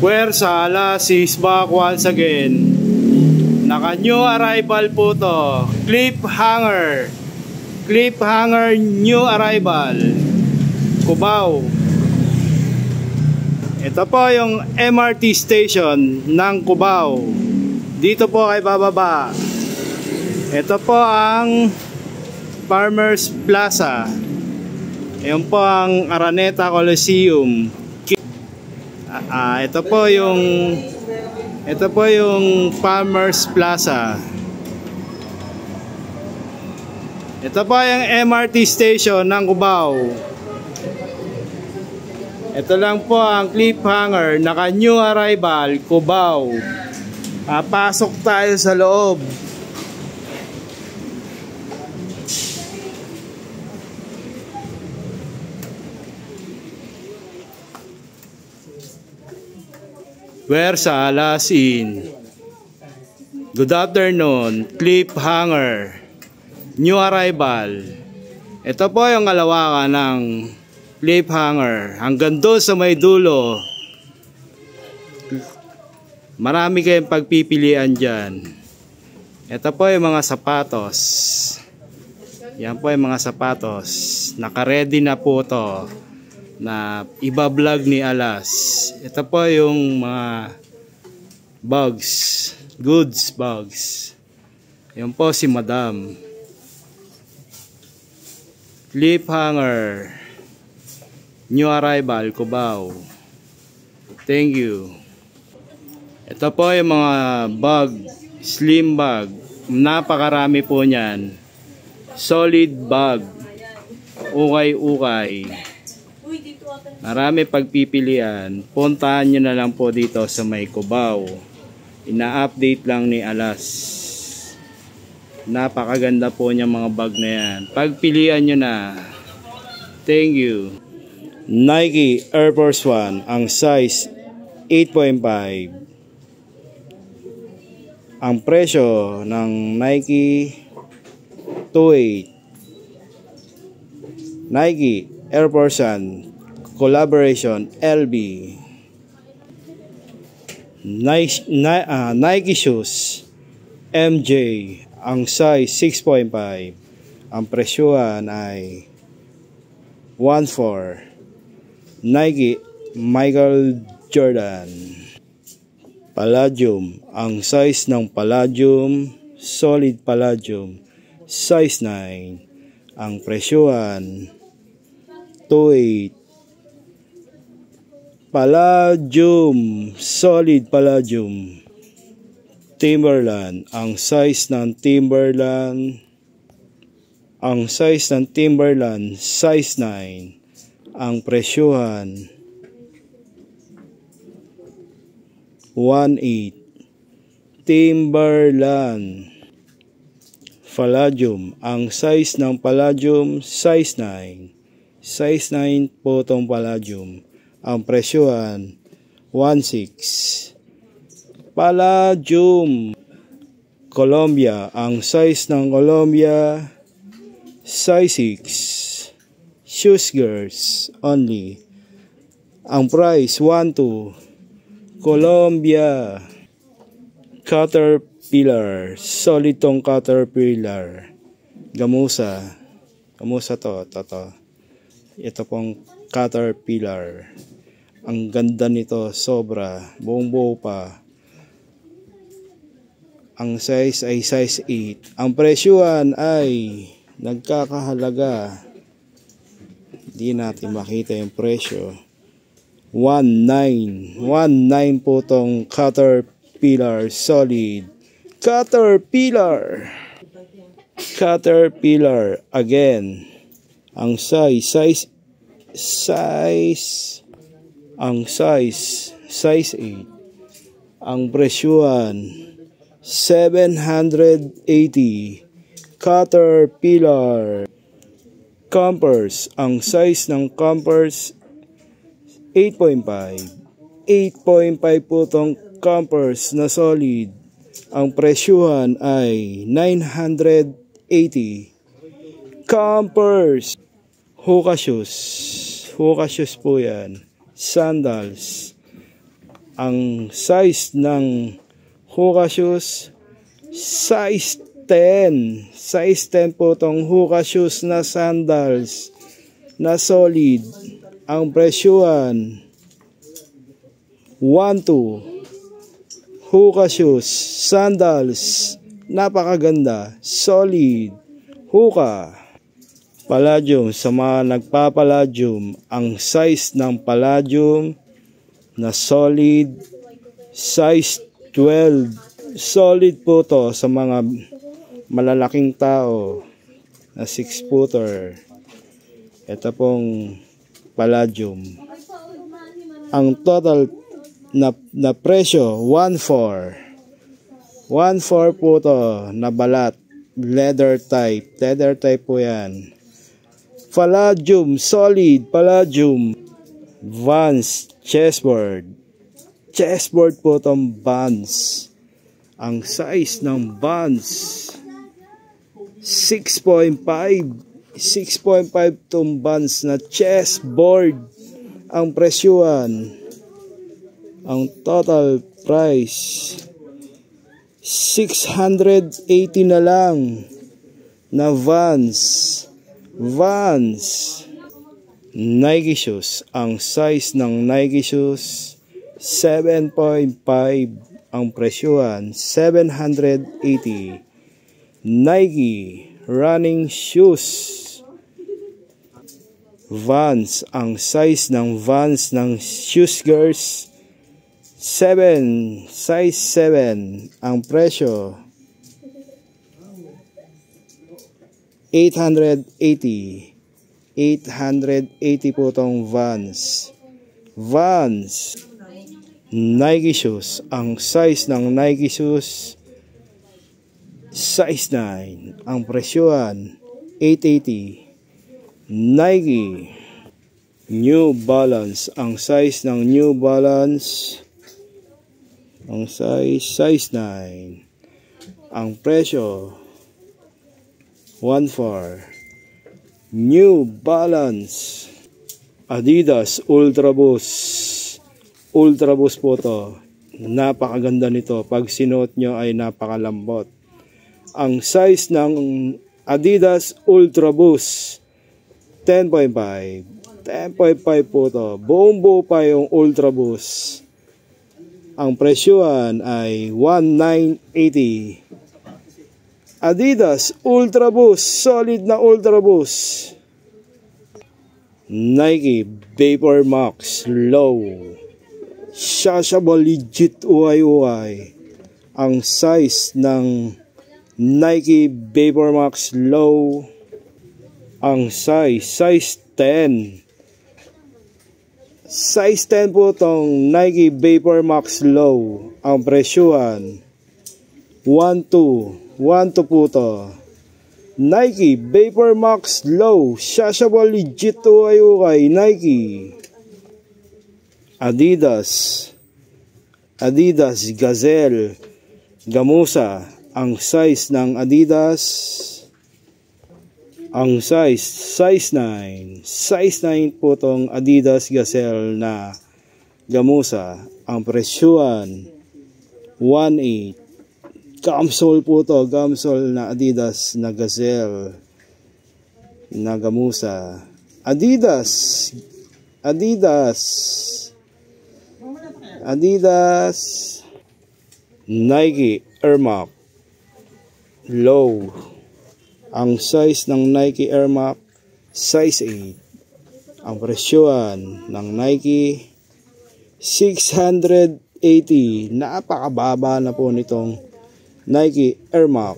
Puwersa, alas is back once again. Naka new arrival po to. Cliffhanger. Cliffhanger new arrival. Cubao. Ito po yung MRT station ng Cubao. Dito po kayo bababa. Ito po ang Farmers Plaza. Ayan po ang Araneta Coliseum. Ito po yung Farmers Plaza. Ito po yung MRT station ng Cubao. Ito lang po ang cliffhanger, naka new arrival, Cubao. Pasok tayo sa loob. Puwersa, alas in. Good afternoon, cliffhanger, new arrival. Ito po yung kalawakan ng cliffhanger. Hanggang doon sa may dulo. Marami kayong pagpipilian dyan. Ito po yung mga sapatos. Yan po yung mga sapatos. Naka-ready na po to na iba-vlog ni Alas. Ito po yung mga bags, goods bags. Yan po si Madam. Cliffhanger, new arrival, Cubao. Thank you. Ito po yung mga bag, slim bag. Napakarami po niyan. Solid bag. Ukay-ukay. Marami pagpipilian. Puntahan nyo na lang po dito sa may Cubao. Ina-update lang ni Alas. Napakaganda po niya mga bag na yan. Pagpilian nyo na. Thank you. Nike Air Force 1. Ang size 8.5. Ang presyo ng Nike 2.8. Nike Air Force 1 collaboration LB. Nike shoes MJ. Ang size 6.5. Ang presyuhan ay 1.4. Nike Michael Jordan Palladium. Ang size ng Palladium, solid Palladium, size 9. Ang presyuhan 2.8. Palladium, solid Palladium. Timberland. Ang size ng Timberland, size 9. Ang presyuhan 1.8. Timberland Palladium. Ang size ng Palladium, size 9. Size 9 po itong Palladium. Ang presyuhan 1.6. Palladium Columbia. Ang size ng Columbia, size 6. Shoes girls only. Ang price 1.2. Columbia Caterpillar. Solid tong Caterpillar. Gamusa to. Ito pong Caterpillar. Ang ganda nito, sobra. Buong buo pa. Ang size ay size 8. Ang presyuhan ay nagkakahalaga. Hindi natin makita yung presyo. 1.9. 1.9 po tong Caterpillar solid. Caterpillar again. Ang size 8. Ang presyuhan 780. Caterpillar Campers. Ang size ng Campers 8.5. 8.5 po tong Campers na solid. Ang presyuhan ay 980. Campers, Hoka shoes. Hoka shoes po yan. Sandals. Ang size ng Hoka shoes, size 10. Size 10 po tong Hoka shoes na sandals na solid. Ang presyuhan 1,200. Hoka shoes, sandals, napakaganda, solid, Hoka. Palladium, sa mga nagpa-palladium, ang size ng palladium na solid, size 12. Solid po to sa mga malalaking tao na 6-footer. Ito pong palladium. Ang total na presyo 1,400. 1,400 po to na balat, leather type po yan. Palladium, solid palladium. Vans chessboard po tong Vans. Ang size ng Vans 6.5 tong Vans na chessboard. Ang presyuhan, ang total price 680 na lang na Vans. Nike shoes. Ang size ng Nike shoes 7.5. Ang presyuhan 780. Nike running shoes. Vans. Ang size ng Vans ng shoes girls 7, size 7. Ang presyo 880. 880 po tong Vans. Nike shoes. Ang size ng Nike shoes size 9. Ang presyuhan 880. Nike New Balance. Ang size ng New Balance, ang size 9. Ang presyo 1,400. New Balance. Adidas Ultra Boost. Ultra Boost po to. Napakaganda nito. Pag sinuot nyo ay napakalambot. Ang size ng Adidas Ultra Boost 10.5. 10.5 po to. Buong buo pa yung Ultra Boost. Ang presyuhan ay 1,980. Adidas Ultra Boost, solid na Ultra Boost. Nike Vapor Max Low. Shashable legit uay. Ang size ng Nike Vapor Max Low, ang size 10. Size 10 po tong Nike Vapor Max Low. Ang presyuhan 1,200. 1,200 po to. Nike Vapor Max Low. Shashable legit to kay Nike. Adidas Gazelle Gamusa. Ang size ng Adidas, ang size 9. Size 9 po tong Adidas Gazelle na Gamusa. Ang presyuhan 1,800. Gamsol po to, gamsol na Adidas na Gazelle na Gamusa. Adidas Nike Air Max Low. Ang size ng Nike Air Max size 8. Ang presyuhan ng Nike 680. Napakababa na po nitong Nike Air Max.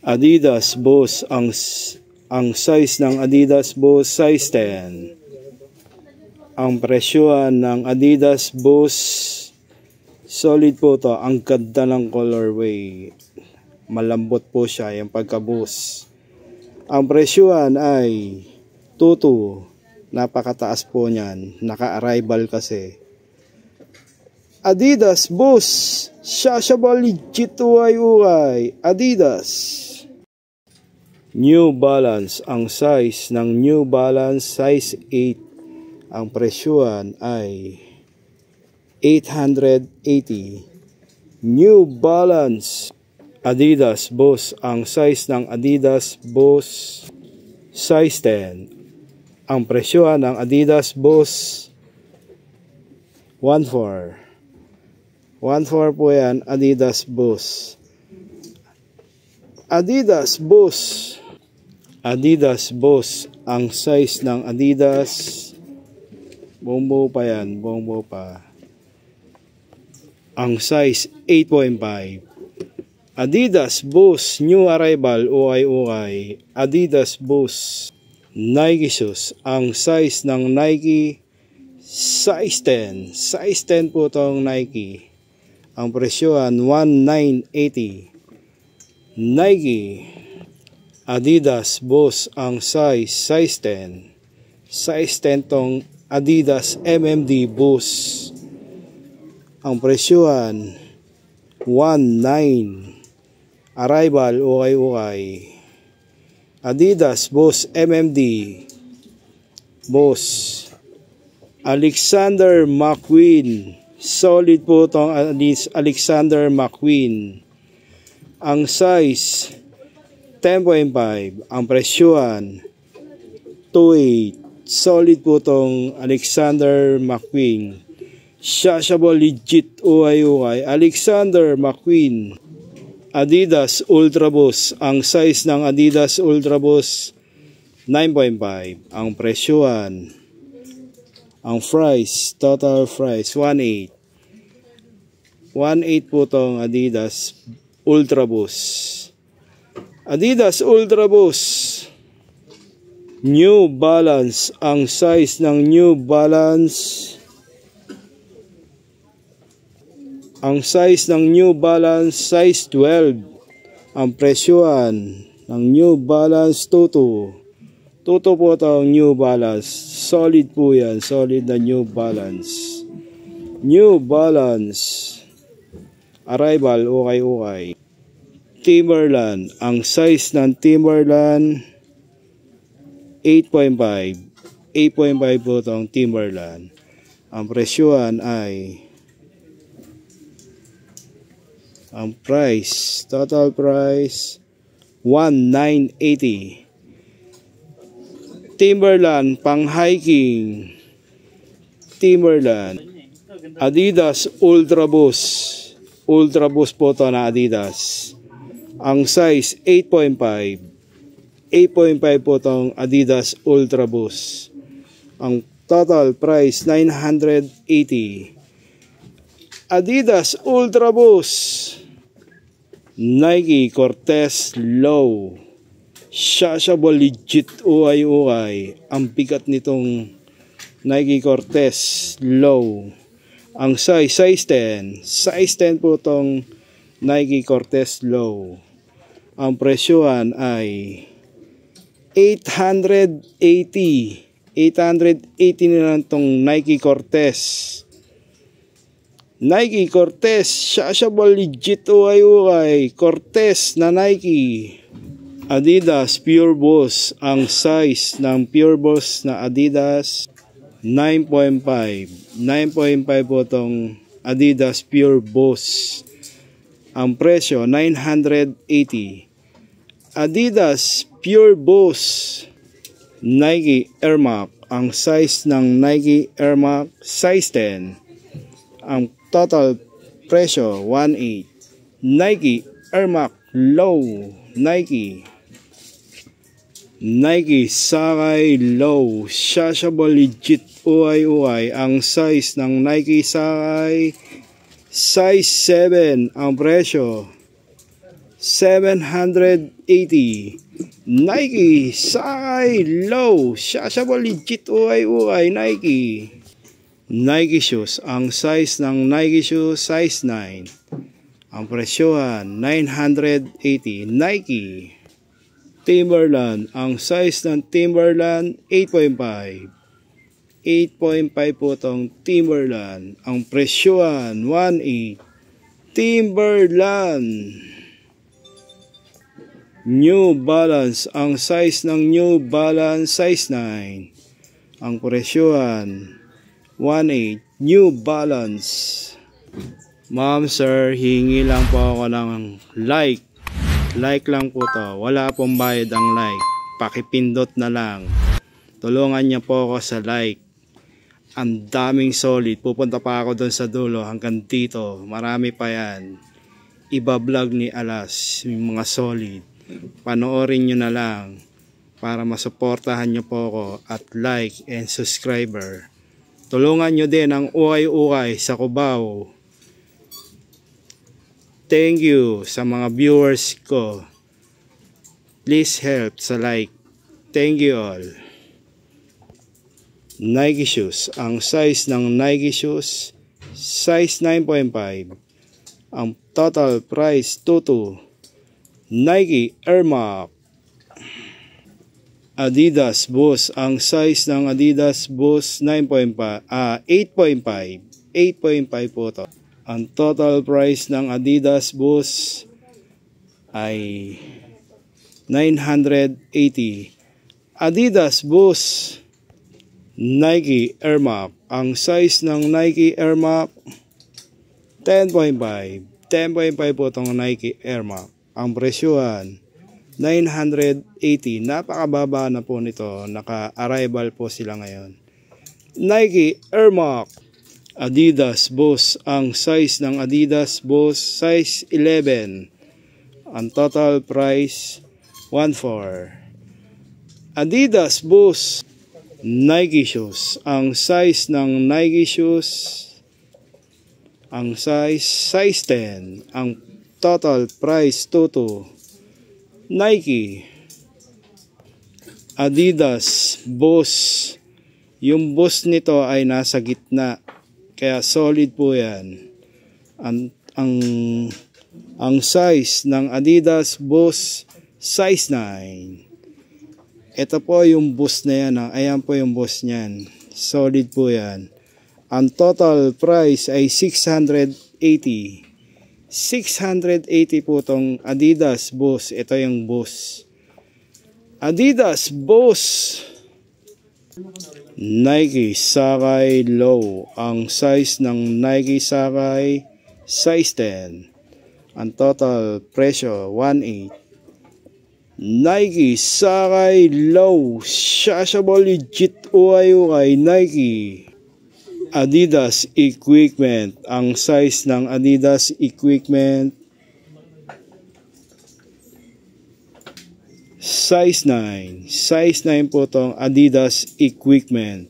Adidas Boost. Ang size ng Adidas Boost size 10. Ang presyuhan ng Adidas Boost, solid po to. Ang ganda ng colorway. Malambot po siya yung pagka-boost. Ang presyuhan ay 2,200. Napakataas po niyan. Naka-arrival kasi. Adidas Boost, Shashable legit uay. Adidas. New Balance, ang size ng New Balance size 8. Ang presyuhan ay 880. New Balance Adidas Boost, ang size ng Adidas Boost size 10. Ang presyuhan ng Adidas Boost 1.4. 1.4 po yan, Adidas Boost. Adidas Boost. Adidas Boost, ang size ng Adidas. Buong pa yan, buong pa. Ang size 8.5. Adidas Boost, new arrival, ukay. Adidas Boost. Nike shoes, ang size ng Nike size 10. Size 10 po itong Nike. Ang presyohan 1,980. Nike Adidas Boost, ang size 10. Size 10 tong Adidas MMD Boost. Ang presyohan 1,900. Arrival ukay. Adidas Boost MMD Boost. Alexander McQueen. Solid po itong Alexander McQueen. Ang size 10.5. Ang presyuhan 2.8. Solid po itong Alexander McQueen. Shashable legit ukay. Alexander McQueen. Adidas Ultra Boost. Ang size ng Adidas Ultra Boost 9.5. Ang presyuhan, ang price, total price 1.8. 1.8 po itong Adidas Ultra Boost. Adidas Ultra Boost. New Balance, ang size ng New Balance. Ang size ng New Balance size 12. Ang presyuhan ng New Balance 22. Tuto po itong New Balance. Solid po yan. Solid na New Balance. New Balance. Arrival, ukay. Timberland. Ang size ng Timberland 8.5. 8.5 po itong Timberland. Ang presyuhan ay, ang price, total price 1,980. Timberland pang hiking. Timberland Adidas Ultra Boost. Ultra Boost po ito na Adidas. Ang size 8.5. 8.5 po itong Adidas Ultra Boost. Ang total price 980. Adidas Ultra Boost. Nike Cortez Low. Shashable legit ukay. Ang bigat nitong Nike Cortez Low. Ang size 10. Size 10 po itong Nike Cortez Low. Ang presyuhan ay 880. 880 na lang itong Nike Cortez. Nike Cortez. Shashable legit ukay. Cortez na Nike. Adidas Pure Boost. Ang size ng Pure Boost na Adidas 9.5. 9.5 po itong Adidas Pure Boost. Ang presyo 980. Adidas Pure Boost. Nike Air Max. Ang size ng Nike Air Max size 10. Ang total presyo 1.8. Nike Air Max Low. Nike Sakay Low. Shashable legit ukay. Ang size ng Nike Sakay size 7. Ang presyo 780. Nike Sakay Low. Shashable legit ukay. Nike shoes. Ang size ng Nike shoes size 9. Ang presyohan 980. Nike Timberland. Ang size ng Timberland 8.5. 8.5 po tong Timberland. Ang presyohan 1.8. Timberland. New Balance. Ang size ng New Balance size 9. Ang presyohan 1.8. New Balance. Ma'am, sir, hingi lang po ako ng like. Like lang po to. Wala pong bayad ang like. Pakipindot na lang. Tulungan niyo po ako sa like. Ang daming solid. Pupunta pa ako doon sa dulo hanggang dito. Marami pa yan. Iba-vlog ni Alas. Yung mga solid. Panoorin nyo na lang. Para masuportahan nyo po ako. At like and subscriber. Tulungan nyo din ang ukay-ukay sa Cubao. Thank you sa mga viewers ko. Please help sa like. Thank you all. Nike shoes. Ang size ng Nike shoes, size 9.5. Ang total price, 22. Nike Air Max. Adidas Boost. Ang size ng Adidas Boost, 8.5. 8.5 po to. Ang total price ng Adidas Boost ay 980. Adidas Boost Nike Air Max. Ang size ng Nike Air Max 10.5. 10.5 po itong Nike Air Max. Ang presyohan 980. Napakababa na po nito. Naka-arrival po sila ngayon. Nike Air Max Adidas Boost. Ang size ng Adidas Boost size 11. Ang total price 1.4. Adidas Boost Nike shoes. Ang size ng Nike shoes, ang size 10. Ang total price 22. Nike Adidas Boost. Yung Boost nito ay nasa gitna. Kaya solid po yan. Ang size ng Adidas Boost size 9. Ito po yung Boost na yan. Ayan po yung Boost niyan. Solid po yan. Ang total price ay 680. 680 po tong Adidas Boost. Ito yung Boost. Adidas Boost. Nike Sacai Low. Ang size ng Nike Sacai size 10. Ang total presyo 1.8. Nike Sacai Low. Shashable legit ukay Nike. Adidas Equipment. Ang size ng Adidas Equipment size 9. Size 9 po itong Adidas Equipment.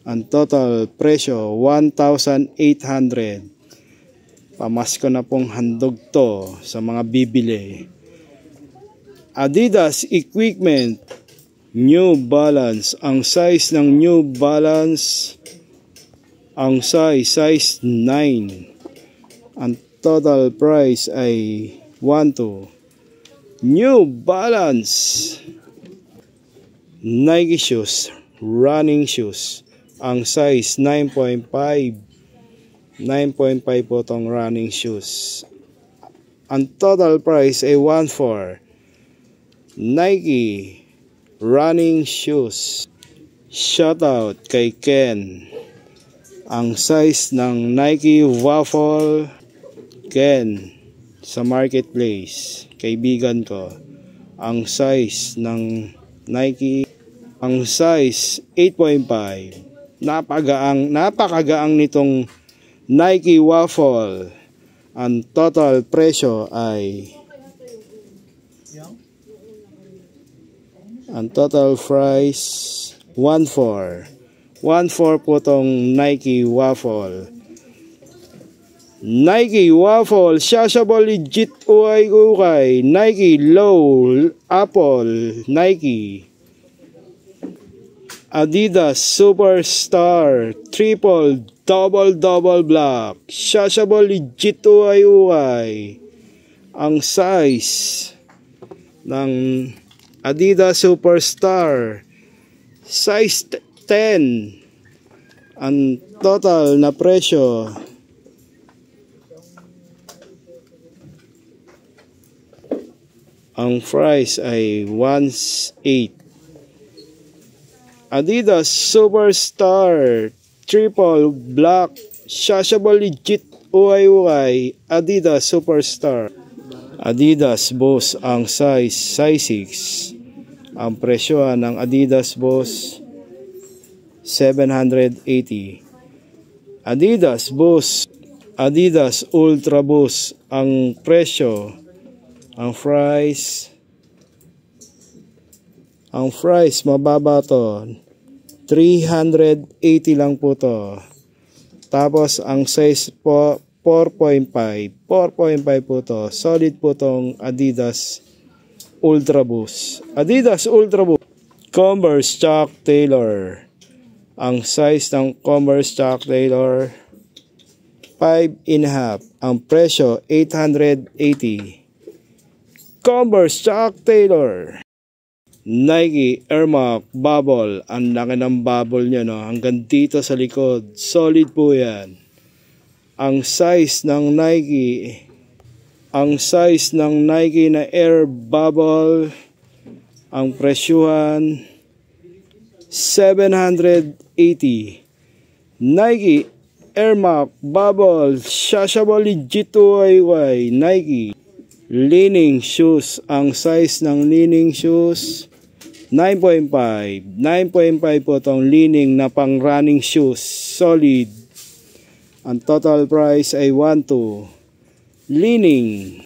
Ang total presyo 1,800. Pamasko na pong handog to sa mga bibili. Adidas Equipment New Balance. Ang size ng New Balance, ang size 9. Ang total price ay 1.2. New Balance Nike shoes, running shoes. Ang size 9.5. 9.5 po tong running shoes. Ang total price ay 1.4. Nike running shoes. Shoutout kay Ken. Ang size ng Nike Waffle Ken sa marketplace. Kaibigan ko. Ang size ng Nike, ang size 8.5. Napakagaang nitong Nike Waffle. Ang total presyo ay ang total price 1.4. 1.4 po tong Nike Waffle. Nike Waffle, shashable legit ukay. Nike Low, Apple, Nike. Adidas Superstar, triple, double black. Shashable legit ukay. Ang size ng Adidas Superstar size 10. Ang total na presyo ang price ay 1.8. Adidas Superstar Triple Black Shashable Legit UY Adidas Superstar. Adidas Boss ang size 6. Ang presyo ng Adidas Boss 780. Adidas Boss Adidas Ultra Boost ang presyo, ang price mababa to, 380 lang po to. Tapos ang size po 4.5 po to. Solid po tong Adidas Ultra Boost. Adidas Ultra Boost. Converse Chuck Taylor. Ang size ng Converse Chuck Taylor 5.5. Ang presyo 880. Converse Chuck Taylor. Nike Air Max Bubble. Ang laki ng bubble niya, no? Hanggang dito sa likod. Solid po yan. Ang size ng Nike na Air Bubble, ang presyuhan 780. Nike Air Max Bubble Shashable Legit UY Nike Leaning Shoes. Ang size ng leaning shoes 9.5 po tong leaning na pang running shoes. Solid. Ang total price ay 1.2. Leaning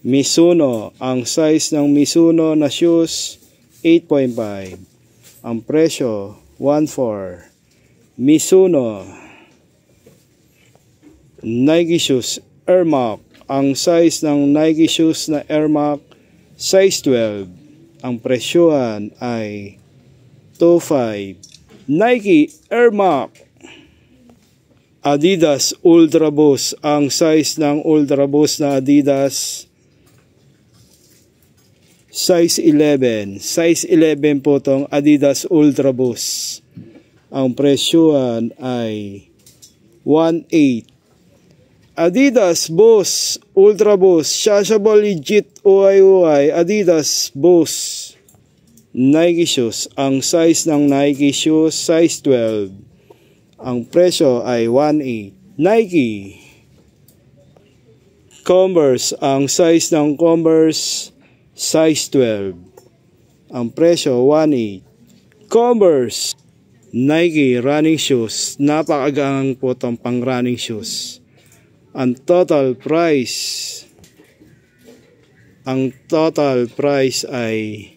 Mizuno. Ang size ng Mizuno na shoes 8.5. Ang presyo 1.4. Mizuno. Nike shoes Air Max. Ang size ng Nike shoes na Air Max size 12. Ang presyohan ay 2.5. Nike Air Max. Adidas Ultra Boost. Ang size ng Ultra Boost na Adidas size 11. Size 11 po tong Adidas Ultra Boost. Ang presyohan ay 1.8. Adidas Boost Ultra Boost Shashable Legit UY Adidas Boost Nike shoes. Ang size ng Nike shoes size 12. Ang presyo ay 1.8. Nike Converse. Ang size ng Converse size 12. Ang presyo 1.8. Converse Nike running shoes. Napakagaan po itong pang running shoes. Ang total price ay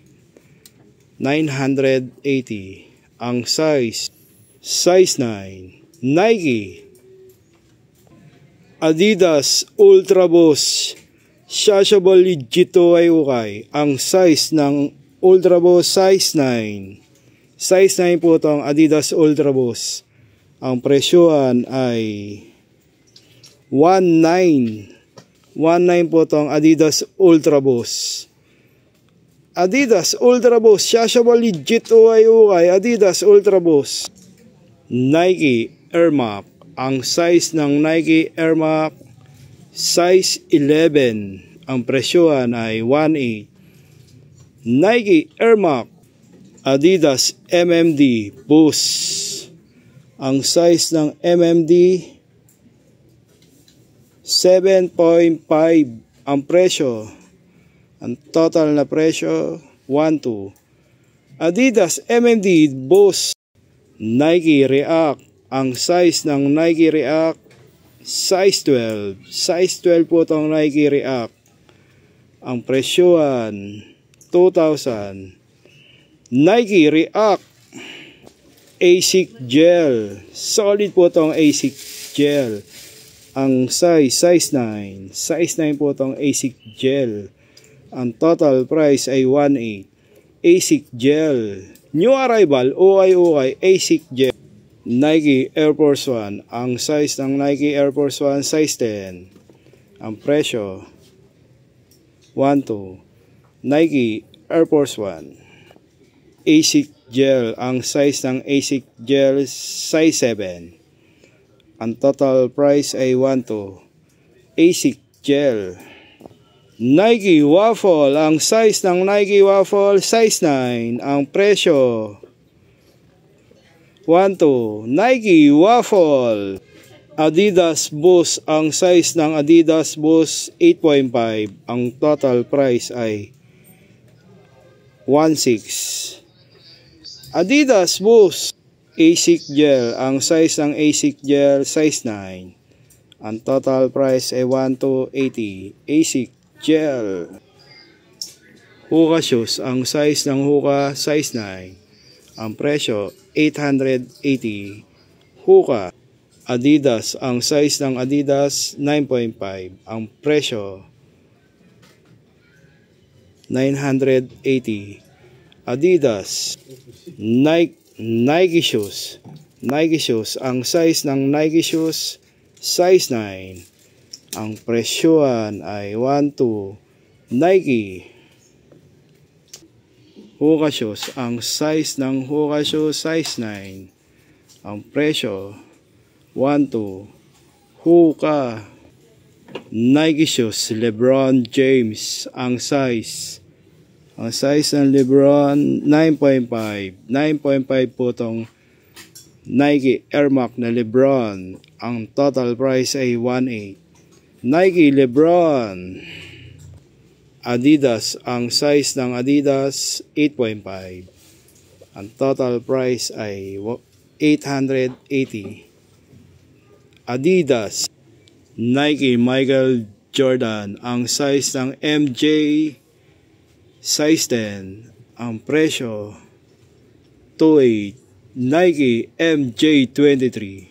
980. Ang size 9. Nike Adidas Ultra Boost Shashable Legit UY. Ang size ng Ultra Boost size 9. Size 9 po itong Adidas Ultra Boost. Ang presyohan ay 1.9 po itong Adidas Ultra Boost. Adidas Ultra Boost Shashable Legit UY Adidas Ultra Boost. Nike Air Max. Ang size ng Nike Air Max size 11. Ang presyohan ay 1.8. Nike Air Max Adidas MMD Boost. Ang size ng MMD 7.5 ang presyo. Ang total na presyo 1.2. Adidas MMD Boost Nike React. Ang size ng Nike React size 12. Size 12 po itong Nike React. Ang presyohan 2,000. Nike React ASIC Gel. Solid po itong ASIC Gel. Ang size 9. Size 9 po itong ASIC Gel. Ang total price ay 1.8. ASIC Gel. New arrival UY ASIC Gel. Nike Air Force 1. Ang size ng Nike Air Force 1 size 10. Ang presyo 1.2. Nike Air Force 1 ASIC gel. Ang size ng ASIC gel, size 7. Ang total price ay 1.2. ASIC gel. Nike Waffle. Ang size ng Nike Waffle, size 9. Ang presyo, 1.2. Nike Waffle. Adidas Boost. Ang size ng Adidas Boost, 8.5. Ang total price ay 1.6. Adidas Boost ASIC Gel. Ang size ng ASIC Gel, size 9. Ang total price ay 1.280. ASIC Gel. Hoka Shoes. Ang size ng Hoka, size 9. Ang presyo, 880. Hoka Adidas. Ang size ng Adidas, 9.5. Ang presyo, 980. Adidas. Nike Shoes. Nike Shoes. Ang size ng Nike Shoes, size 9. Ang presyohan ay 1.2. Nike. Hoka Shoes. Ang size ng Hoka Shoes, size 9. Ang presyo, 1.2. Hoka. Nike Shoes. LeBron James. Ang size ng LeBron, 9.5. 9.5 po itong Nike Air Max na LeBron. Ang total price ay 1.8. Nike LeBron. Adidas. Ang size ng Adidas, 8.5. Ang total price ay 880. Adidas. Nike Michael Jordan. Ang size ng MJ, size 10. Ang presyo, 2.8. Nike MJ23.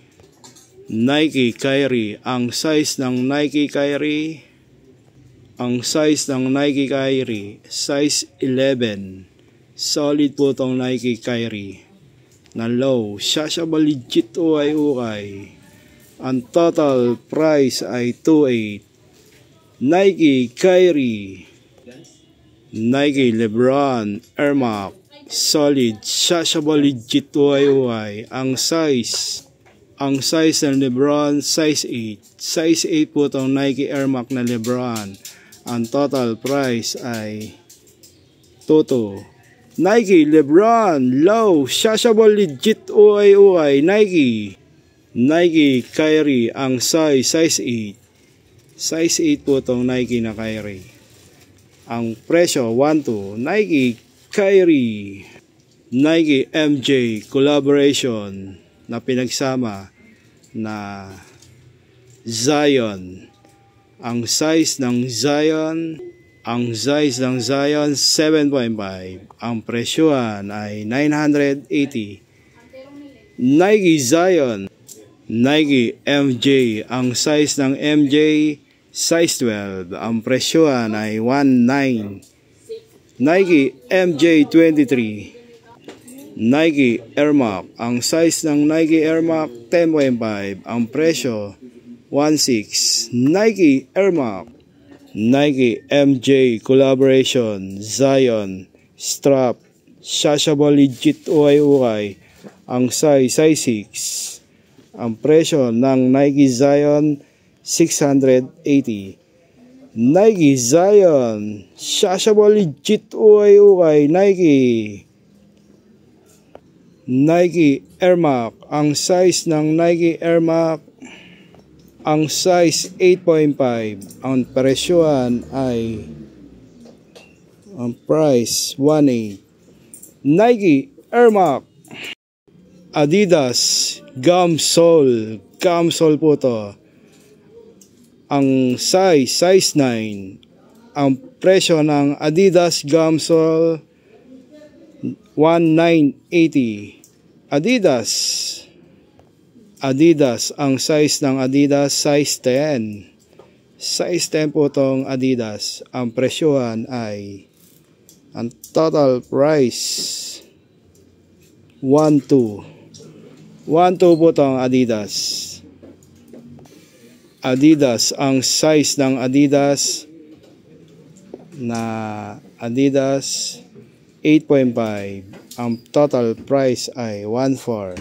Nike Kyrie. Ang size ng Nike Kyrie, size 11. Solid po tong Nike Kyrie na low. Shashable legit ukay. Ang total price ay 2.8. Nike Kyrie. Nike LeBron Air Max. Solid. Shashable legit ukay. Ang size ng LeBron, size 8. Size 8 po itong Nike Air Max na LeBron. Ang total price ay 2.2. Nike LeBron low. Shashable legit ukay. Nike Kyrie. Ang size 8. Size 8 po itong Nike na Kyrie. Ang presyo, 1.2. Nike Kyrie. Nike MJ collaboration na pinagsama na Zion. Ang size ng Zion, 7.5. Ang presyohan ay 980. Nike Zion. Nike MJ. Ang size ng MJ, size 12. Ang presyohan ay 1.9. Nike MJ23. Nike Air Max. Ang size ng Nike Air Max, 10.5. Ang presyo, 1.6. Nike Air Max. Nike MJ collaboration, Zion strap. Shashable legit ukay. Ang size 6. Ang presyo ng Nike Zion, 680. Nike Zion. Shashable legit ukay. Nike Air Max. Ang size ng Nike Air Max, ang size 8.5. Ang presyohan ay, ang price, 1.8. Nike Air Max. Adidas Gum Sole. Gum Sole po to. Ang size 9. Ang presyo ng Adidas Gum Sole, 1,980. Adidas. Ang size ng Adidas, size 10. Size 10 po itong Adidas. Ang presyohan ay, ang total price, 1.2. 1.2 po itong Adidas. Ang size ng Adidas na Adidas, 8.5. Ang total price ay 1.4.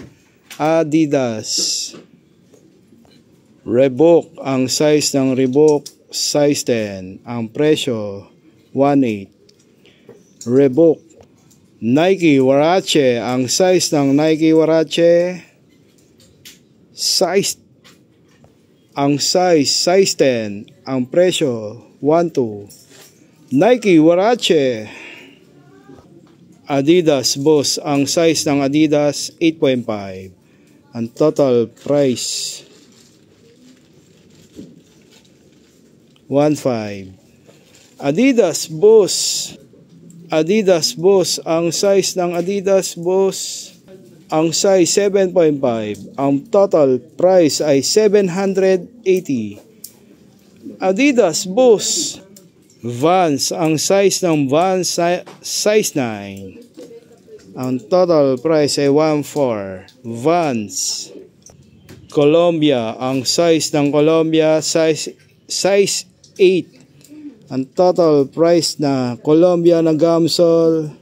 Adidas Reebok, ang size ng Reebok size 10, ang presyo 1.8. Reebok. Nike Huarache, ang size ng Nike Huarache size 10, ang presyo 1.2. Nike Huarache. Adidas Boss, ang size ng Adidas 8.5, ang total price 1.5. Adidas Boss. Adidas Boss, ang size ng Adidas Boss, ang size 7.5, ang total price ay 780. Adidas Boss. Vans, ang size ng Vans size 9, ang total price ay 1.4. Vans. Columbia, ang size ng Columbia size 8, ang total price na Columbia na gamsol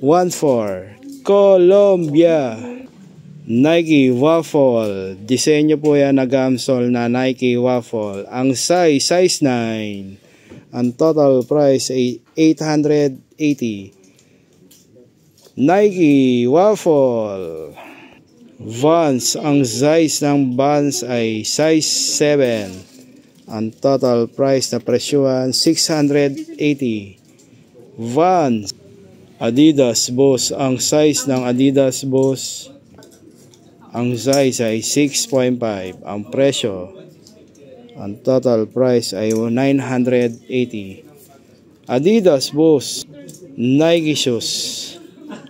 1.4. Columbia. Nike Waffle, disenyo po yan na gamsol na Nike Waffle, ang size 9, ang total price ay 880. Nike Waffle. Vans, ang size ng Vans ay size 7, ang total price na presyuhan 680. Vans. Adidas Boss, ang size ng Adidas Boss, ang size ay 6.5, ang presyo, ang total price ay 980. Adidas Boss. Nike Shoes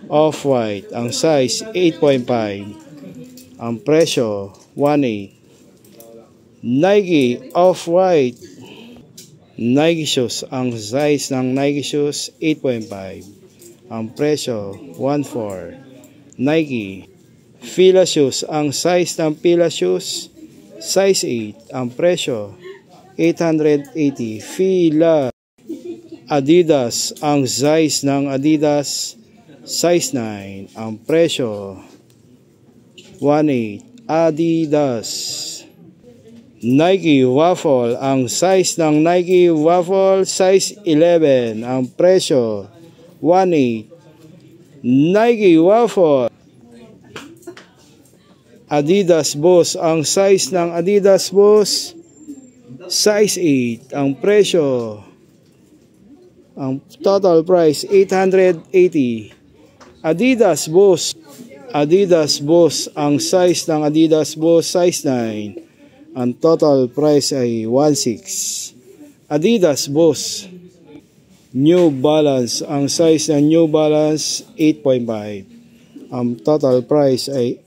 Off-White, ang size 8.5, ang presyo 1.8. Nike Off-White. Nike Shoes, ang size ng Nike Shoes 8.5, ang presyo 1.4. Nike Fila Shoes, ang size ng Fila Shoes size 8, ang presyo 880. Fila. Adidas, ang size ng Adidas size 9, ang presyo 1.8. Adidas. Nike Waffle, ang size ng Nike Waffle size 11, ang presyo 1.8. Nike Waffle. Adidas Boss, ang size ng Adidas Boss size 8, ang presyo, ang total price 880. Adidas Boss. Adidas Boss, ang size ng Adidas Boss size 9, ang total price ay 1.6. Adidas Boss. New Balance, ang size ng New Balance 8.5, ang total price ay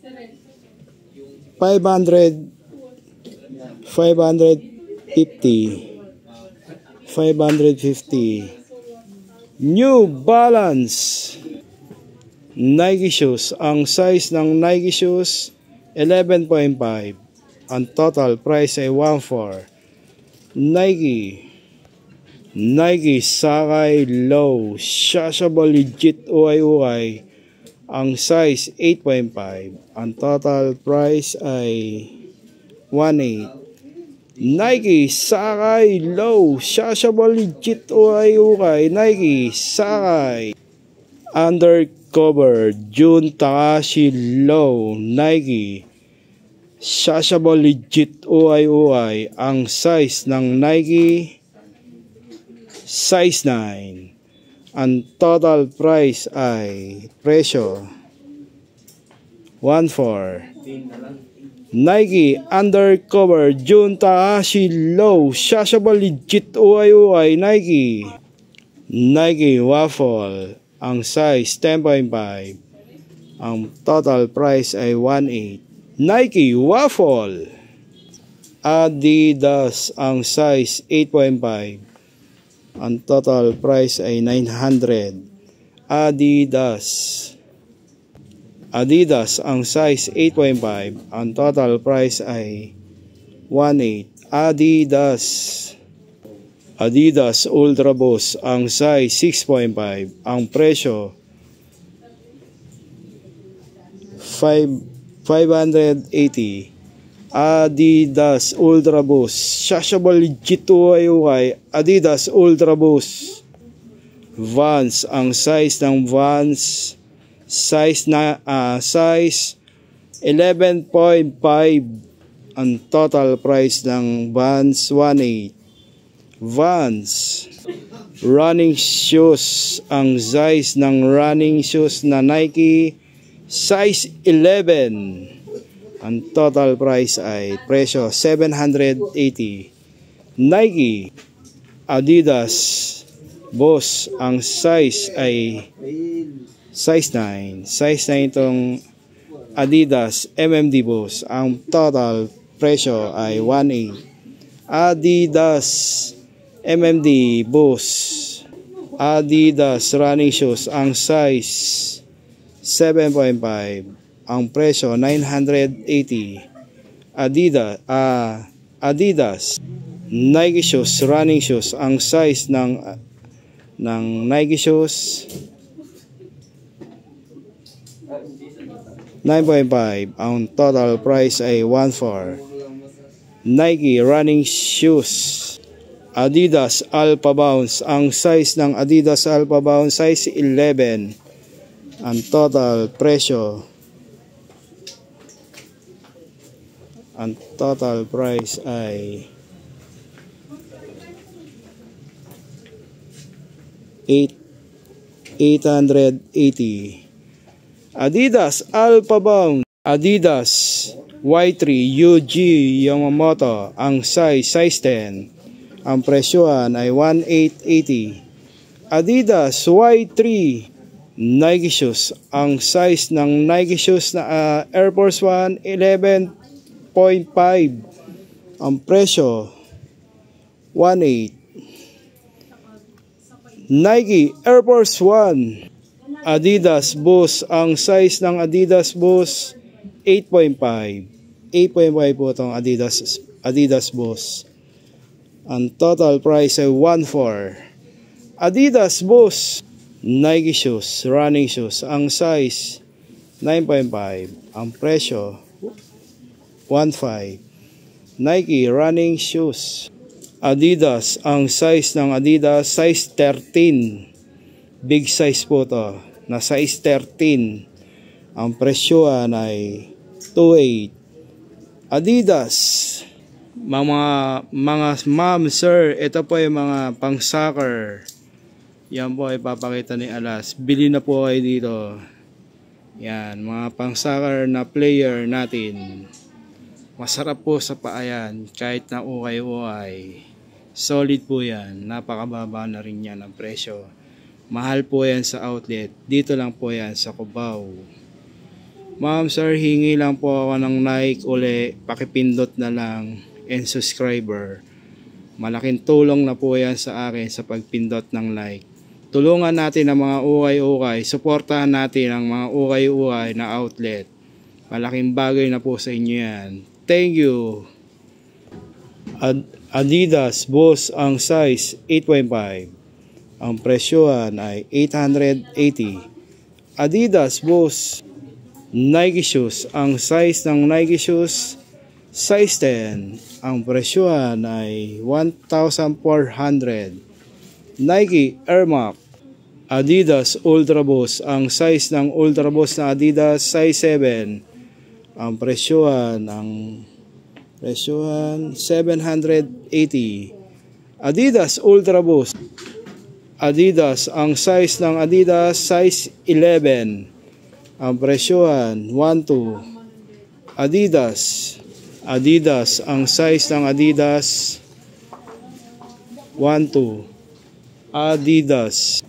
550. New Balance. Nike Shoes, ang size ng Nike Shoes 11.5, ang total price ay 1.4. Nike. Nike Sakay Low Shashable Legit Uay, ang size 8.5, ang total price ay 1.8. Nike Sakay Low Shashable Legit Uay, Nike Sakay. Undercover Jun Takashi Low Nike Shashable Legit Uay, ang size ng Nike size 9, ang total price ay presyo 1.4. Nike Undercover Jun Takashi Low Shashable Legit Uay, Nike. Nike Waffle, ang size 10.5, ang total price ay 1.8. Nike Waffle. Adidas, ang size 8.5, ang total price ay 900. Adidas. Adidas, ang size 8.5, ang total price ay 1.8. Adidas. Adidas Ultra Boost, ang size 6.5, ang presyo 580. Adidas Ultra Boost Shashable G2UY Adidas Ultra Boost. Vans, ang size ng Vans size 11.5. Ang total price ng Vans 1.8. Vans running shoes, ang size ng running shoes na Nike size 11. Ang total price ay presyo 780. Nike, Adidas, Boss, ang size ay size 9. Size 9 itong Adidas MMD Boss. Ang total presyo ay 1.8. Adidas MMD Boss. Adidas running shoes, ang size 7.5. Ang presyo 980. Adidas Nike shoes, running shoes, ang size ng Nike shoes 9.5. Ang total price ay 1.4. Nike running shoes Adidas Alpha Bounce, ang size ng Adidas Alpha Bounce size 11. Ang total price ay 880. Adidas Alpha Bound, Adidas Y3 UG Yamamoto, ang size 10. Ang presyohan ay 1,880. Adidas Y3 Nike shoes, ang size ng Nike shoes na Air Force 1 11.5. Ang presyo 1.8. Nike Air Force 1 Adidas Boost, ang size ng Adidas Boost 8.5. 8.5 po itong Adidas Boost. Ang total price ay 1.4. Adidas Boost Nike shoes, running shoes, ang size 9.5. Ang presyo 1.5. Nike running shoes Adidas, ang size ng Adidas size 13. Big size po to, na size 13. Ang presyohan ay 2.8. Adidas, mga ma'am, sir, ito po yung mga pang soccer. Yan po ay papakita ni Alas. Bili na po kayo dito. Yan, mga pang soccer na player natin. Masarap po sa paayan, kahit na ukay-ukay. Solid po yan, napakababa na rin yan ang presyo. Mahal po yan sa outlet, dito lang po yan sa Cubao. Ma'am, sir, hingi lang po ako ng like uli, pakipindot na lang and subscriber. Malaking tulong na po yan sa akin sa pagpindot ng like. Tulungan natin ang mga ukay-ukay, suportahan natin ang mga ukay-ukay na outlet. Malaking bagay na po sa inyo yan. Thank you. Adidas Boss, ang size 8.5. Ang presyohan ay 880. Adidas Boss Nike shoes, ang size ng Nike shoes size 10. Ang presyohan ay 1,400. Nike Air Max Adidas Ultra Boost, ang size ng Ultra Boost na Adidas size 7. Ang presyohan 780. Adidas Ultra Boost Adidas, ang size ng Adidas size 11. Ang presyohan 1.2. Adidas, ang size ng Adidas 1.2.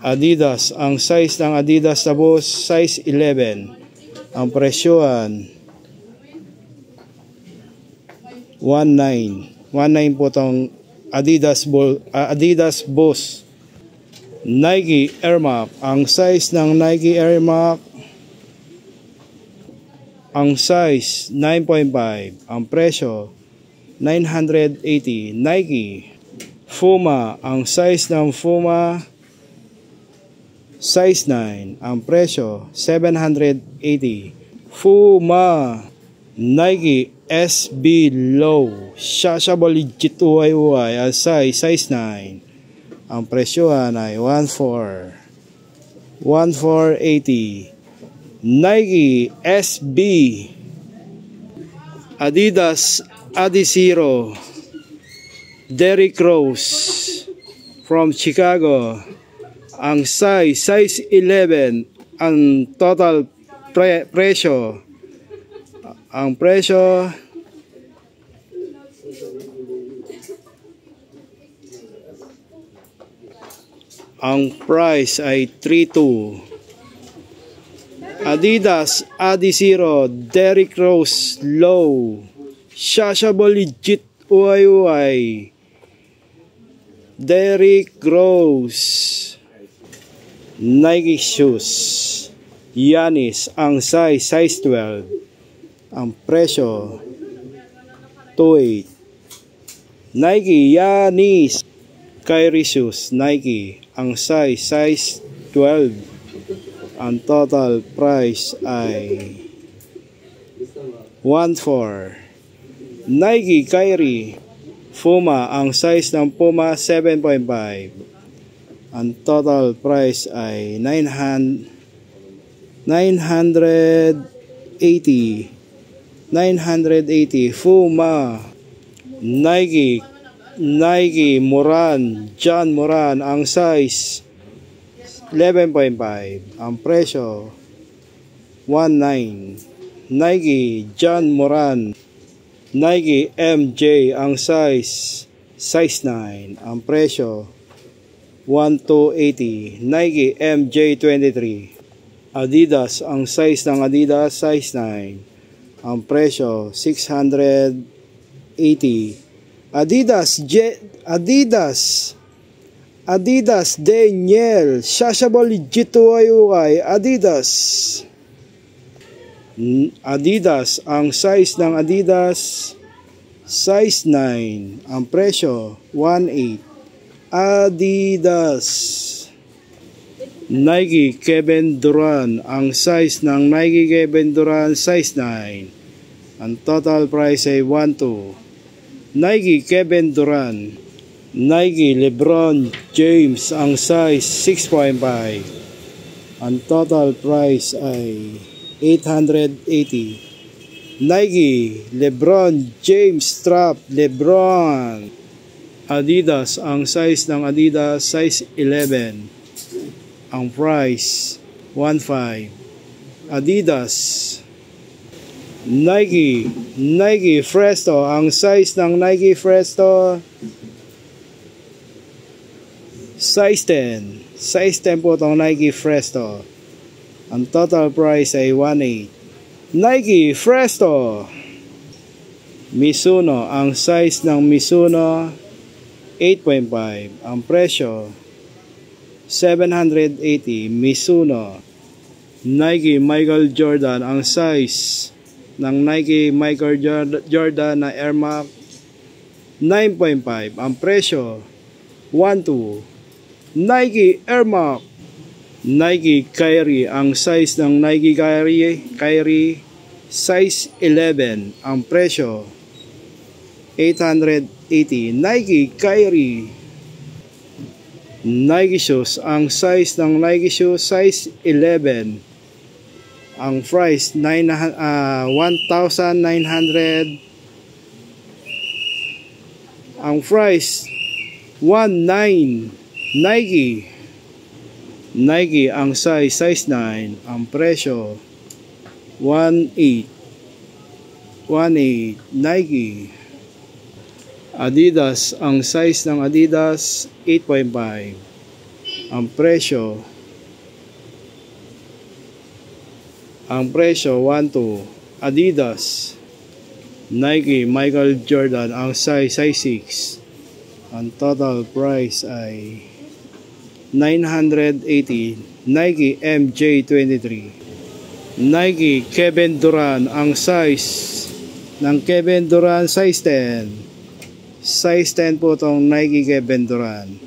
Adidas, ang size ng Adidas na Boss size 11. Ang presyohan 1.9 po itong Adidas Boss. Nike Air Max, ang size ng Nike Air Max, ang size 9.5. Ang presyo 980. Nike Fuma, ang size ng Fuma size 9. Ang presyo 780. Puma, Nike SB Low, Shashable Legit UYY, size 9. Ang presyohan ay 1480. Nike SB, Adidas Adizero, Derrick Rose from Chicago. Ang size 11. Ang total presyo, ang presyo ang price ay 32. Adidas Adizero Derrick Rose Low, Shashable Legit UYY, Derrick Rose. Nike shoes, Giannis, ang size 12. Ang presyo 28. Nike Giannis Kyrie shoes, Nike, ang size 12. Ang total price ay 14. Nike Kyrie Puma, ang size ng Puma 7.5. Ang total price ay 980. Puma. Nike Moran, John Moran, ang size 11.5. Ang presyo 19. Nike John Moran. Nike MJ, ang size 9. Ang presyo 1280. Nike MJ23. Adidas, ang size ng Adidas size 9. Ang presyo 680. Adidas Daniel Shashable Legit UYY, Adidas, ang size ng Adidas size 9. Ang presyo 18. Adidas. Nike Kevin Durant, ang size ng Nike Kevin Durant size 9. Ang total price ay 12. Nike Kevin Durant. Nike LeBron James, ang size 6.5. Ang total price ay 880. Nike LeBron James strap LeBron. Adidas, ang size ng Adidas size 11. Ang price 15. Adidas. Nike Presto, ang size ng Nike Presto size 10. Size 10 po itong Nike Presto. Ang total price ay 18. Nike Presto. Mizuno, ang size ng Mizuno 8.5. Ang presyo 780. Mizuno. Nike Michael Jordan, ang size ng Nike Michael Jordan na Air Max 9.5. Ang presyo 12. Nike Air Max. Nike Kyrie, ang size ng Nike Kyrie size 11. Ang presyo 880. Nike Kyrie. Nike shoes, ang size ng Nike shoes size 11. Ang price 1,900. Ang price 19. Nike ang size 9. Ang presyo 18. Nike. Adidas, ang size ng Adidas 8.5. Ang presyo 12. Adidas. Nike Michael Jordan, ang size 6. Ang total price ay 980. Nike MJ23. Nike Kevin Durant, ang size ng Kevin Durant size 10. Size 10 po itong Nike Kevin Durant.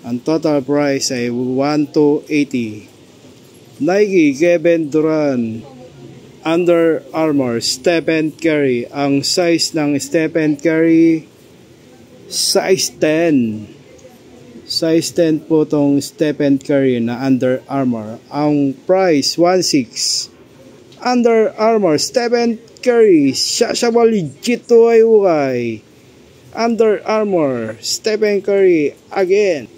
Ang total price ay 1280. Nike Kevin Durant. Under Armour Stephen Curry. Ang size ng Stephen Curry, size 10. Size 10 po tong Stephen Curry na Under Armour. Ang price 1.6. Under Armour Stephen Curry, shashable legit uay. Under Armour Stephen Curry again.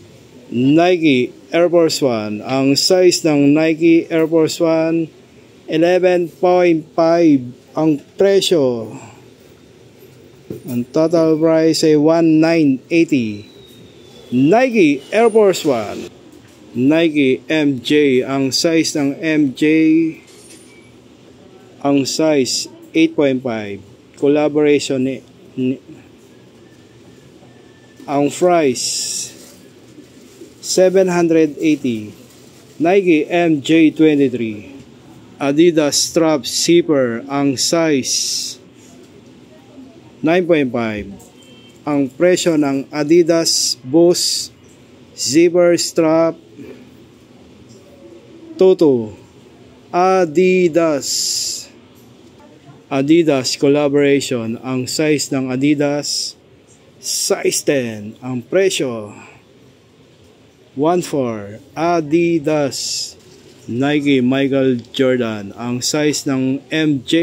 Nike Air Force 1. Ang size ng Nike Air Force 1, 11.5. Ang presyo, ang total price ay 1,980. Nike Air Force 1. Nike MJ. Ang size ng MJ, ang size 8.5. Collaboration ang price 780. Nike MJ23. Adidas strap zipper. Ang size 9.5. Ang presyo ng Adidas Boost zipper strap, Toto. Adidas collaboration. Ang size ng Adidas, size 10. Ang presyo 1.4. Adidas. Nike Michael Jordan. Ang size ng MJ,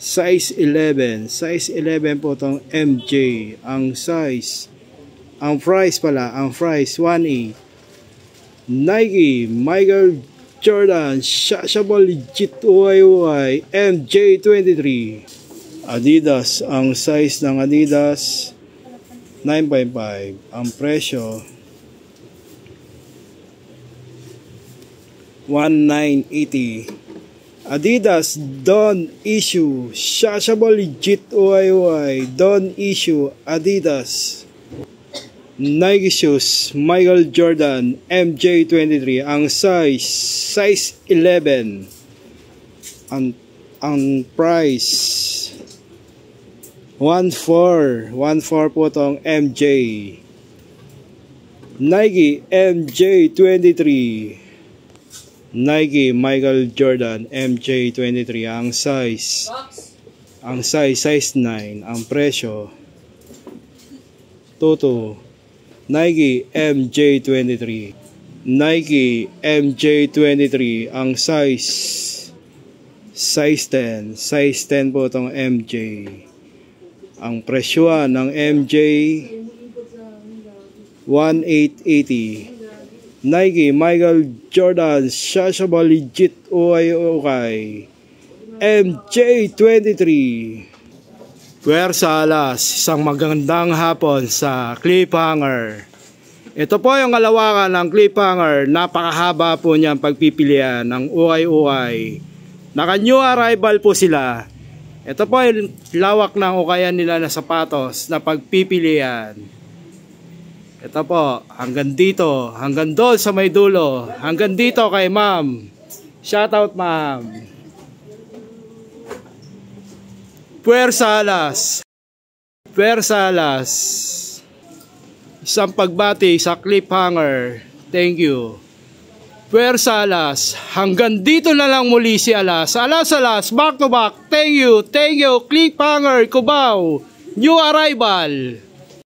size 11. Size 11 po itong MJ. Ang size, ang price 1.8. Nike Michael Jordan shashable legit uay MJ23. Adidas. Ang size ng Adidas 9.5. Ang presyo 1,980. Adidas don't issue shashable legit uay. Don't issue Adidas. Nike shoes Michael Jordan MJ23. Ang size 11. Ang price 1.4 po tong MJ. Nike MJ23. Nike Michael Jordan MJ23. Ang size size 9. Ang presyo Toto. Nike MJ23. Nike MJ23. Ang size 10. Size 10 po itong MJ. Ang presyo ng MJ 1,880. Nike Michael Jordan shashable legit uay MJ23. Puwersa alas, isang magandang hapon sa cliffhanger. Ito po yung kalawakan ng cliffhanger. Napakahaba po niyang pagpipilian ng uay. Naka new arrival po sila. Ito po yung lawak ng ukayan nila na sapatos na pagpipilian. Ito po, hanggang dito, hanggang doon sa may dulo, hanggang dito kay ma'am. Shoutout ma'am. Puwersa alas. Isang pagbati sa cliffhanger. Thank you. Puwersa alas. Hanggang dito na lang muli si Alas. Alas, back to back. Thank you. Cliffhanger, Cubao. New arrival.